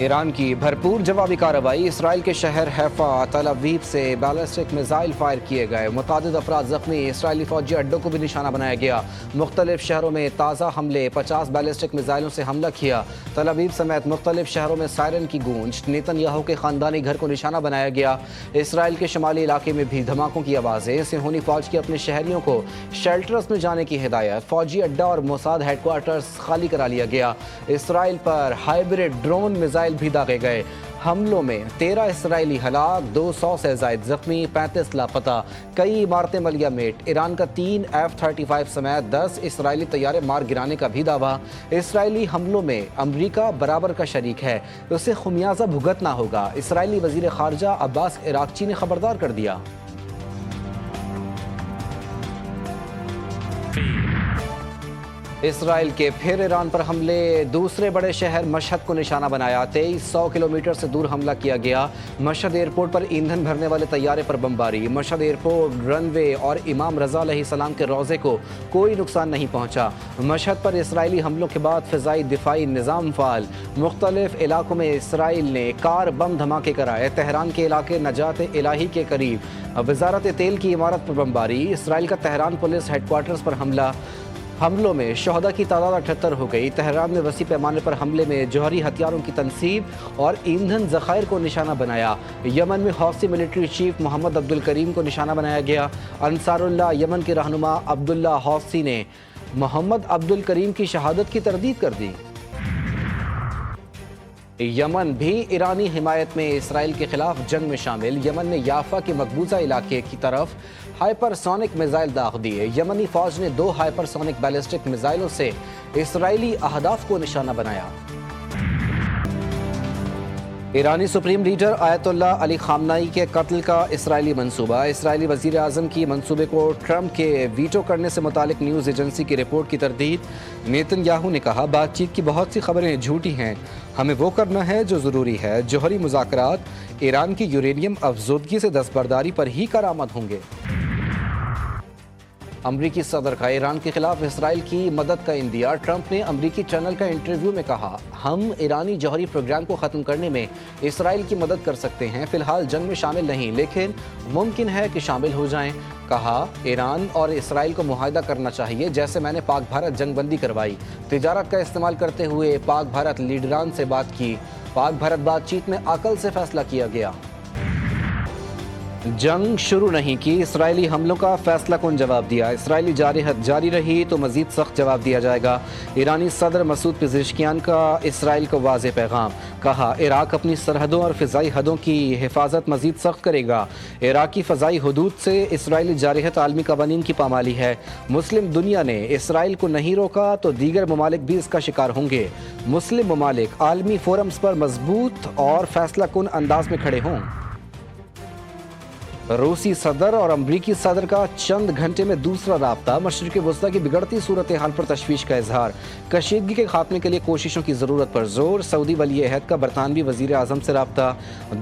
ایران کی بھرپور جوابی کارروائی، اسرائیل کے شہر حیفا تل ابیب سے بیلسٹک میزائل فائر کیے گئے، متعدد افراد زخمی، اسرائیلی فوجی اڈوں کو بھی نشانہ بنایا گیا، مختلف شہروں میں تازہ حملے، 50 بیلسٹک میزائلوں سے حملہ کیا، تل ابیب سمیت مختلف شہروں میں سائرن کی گونج، نیتن یاہو کے خاندانی گھر کو نشانہ بنایا گیا، اسرائیل کے شمالی علاقے میں بھی دھماکوں کی آوازیں، صہیونی فوج کی اپنے شہریوں کو شیلٹرز میں جانے کی ہدایت، فوجی اڈہ اور موساد ہیڈ کوارٹرز خالی کرا لیا گیا، اسرائیل پر ہائبرڈ ڈرون میزائل بھی داغے گئے، حملوں میں 13 اسرائیلی ہلاک، 200 سے زائد زخمی، 35 لاپتہ، کئی عمارتیں ملیہ میٹ، ایران کا 3 F-35 سمیت 10 اسرائیلی طیارے مار گرانے کا بھی دعویٰ، اسرائیلی حملوں میں امریکہ برابر کا شریک ہے، اسے خمیازہ بھگتنا ہوگا، اسرائیلی وزیر خارجہ عباس عراقچی نے خبردار کر دیا۔ اسرائیل کے پھر ایران پر حملے، دوسرے بڑے شہر مشہد کو نشانہ بنایا، 2300 کلومیٹر سے دور حملہ کیا گیا، مشہد ایئرپورٹ پر ایندھن بھرنے والے طیارے پر بمباری، مشہد ایئرپورٹ، رن وے اور امام رضا علیہ السلام کے روضے کو کوئی نقصان نہیں پہنچا، مشہد پر اسرائیلی حملوں کے بعد فضائی دفاعی نظام فعال، مختلف علاقوں میں اسرائیل نے کار بم دھماکے کرائے، تہران کے علاقے نجات الہی کے قریب وزارت تیل کی عمارت پر بمباری، اسرائیل کا تہران پولیس ہیڈ کوارٹرز پر حملہ، حملوں میں شہداء کی تعداد 78 ہو گئی، تہران میں وسیع پیمانے پر حملے میں جوہری ہتھیاروں کی تنصیب اور ایندھن ذخائر کو نشانہ بنایا، یمن میں حوثی ملٹری چیف محمد عبد الکریم کو نشانہ بنایا گیا، انصار اللہ یمن کے رہنما عبداللہ حوثی نے محمد عبد الکریم کی شہادت کی تردید کر دی۔ یمن بھی ایرانی حمایت میں اسرائیل کے خلاف جنگ میں شامل، یمن نے یافا کے مقبوضہ علاقے کی طرف ہائپر سونک میزائل داغ دیے، یمنی فوج نے 2 ہائپر سونک بیلسٹک میزائلوں سے اسرائیلی اہداف کو نشانہ بنایا۔ ایرانی سپریم لیڈر آیت اللہ علی خامنائی کے قتل کا اسرائیلی منصوبہ، اسرائیلی وزیر اعظم کی منصوبے کو ٹرمپ کے ویٹو کرنے سے متعلق نیوز ایجنسی کی رپورٹ کی تردید، نیتن یاہو نے کہا بات چیت کی بہت سی خبریں جھوٹی ہیں، ہمیں وہ کرنا ہے جو ضروری ہے، جوہری مذاکرات ایران کی یورینیم افزودگی سے دستبرداری پر ہی کارآمد ہوں گے۔ امریکی صدر کا ایران کے خلاف اسرائیل کی مدد کا اندیا، ٹرمپ نے امریکی چینل کا انٹرویو میں کہا ہم ایرانی جوہری پروگرام کو ختم کرنے میں اسرائیل کی مدد کر سکتے ہیں، فی الحال جنگ میں شامل نہیں لیکن ممکن ہے کہ شامل ہو جائیں، کہا ایران اور اسرائیل کو معاہدہ کرنا چاہیے جیسے میں نے پاک بھارت جنگ بندی کروائی، تجارت کا استعمال کرتے ہوئے پاک بھارت لیڈران سے بات کی، پاک بھارت بات چیت میں عقل سے فیصلہ کیا گیا۔ جنگ شروع نہیں کی، اسرائیلی حملوں کا فیصلہ کن جواب دیا، اسرائیلی جارحیت جاری رہی تو مزید سخت جواب دیا جائے گا، ایرانی صدر مسعود پزشکیان کا اسرائیل کو واضح پیغام، کہا عراق اپنی سرحدوں اور فضائی حدوں کی حفاظت مزید سخت کرے گا، عراقی فضائی حدود سے اسرائیلی جارحیت عالمی قوانین کی پامالی ہے، مسلم دنیا نے اسرائیل کو نہیں روکا تو دیگر ممالک بھی اس کا شکار ہوں گے، مسلم ممالک عالمی فورمز پر مضبوط اور فیصلہ کن انداز میں کھڑے ہوں۔ روسی صدر اور امریکی صدر کا چند گھنٹے میں دوسرا رابطہ، مشرق وسطیٰ کی بگڑتی صورتحال پر تشویش کا اظہار، کشیدگی کے خاتمے کے لیے کوششوں کی ضرورت پر زور، سعودی ولی عہد کا برطانوی وزیر اعظم سے رابطہ،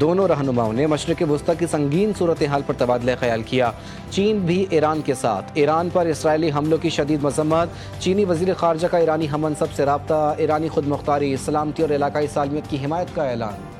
دونوں رہنماؤں نے مشرق وسطیٰ کی سنگین صورتحال پر تبادلہ خیال کیا، چین بھی ایران کے ساتھ، ایران پر اسرائیلی حملوں کی شدید مذمت، چینی وزیر خارجہ کا ایرانی ہم منصب سے رابطہ، ایرانی خود مختاری، سلامتی اور علاقائی سالمیت کی حمایت کا اعلان۔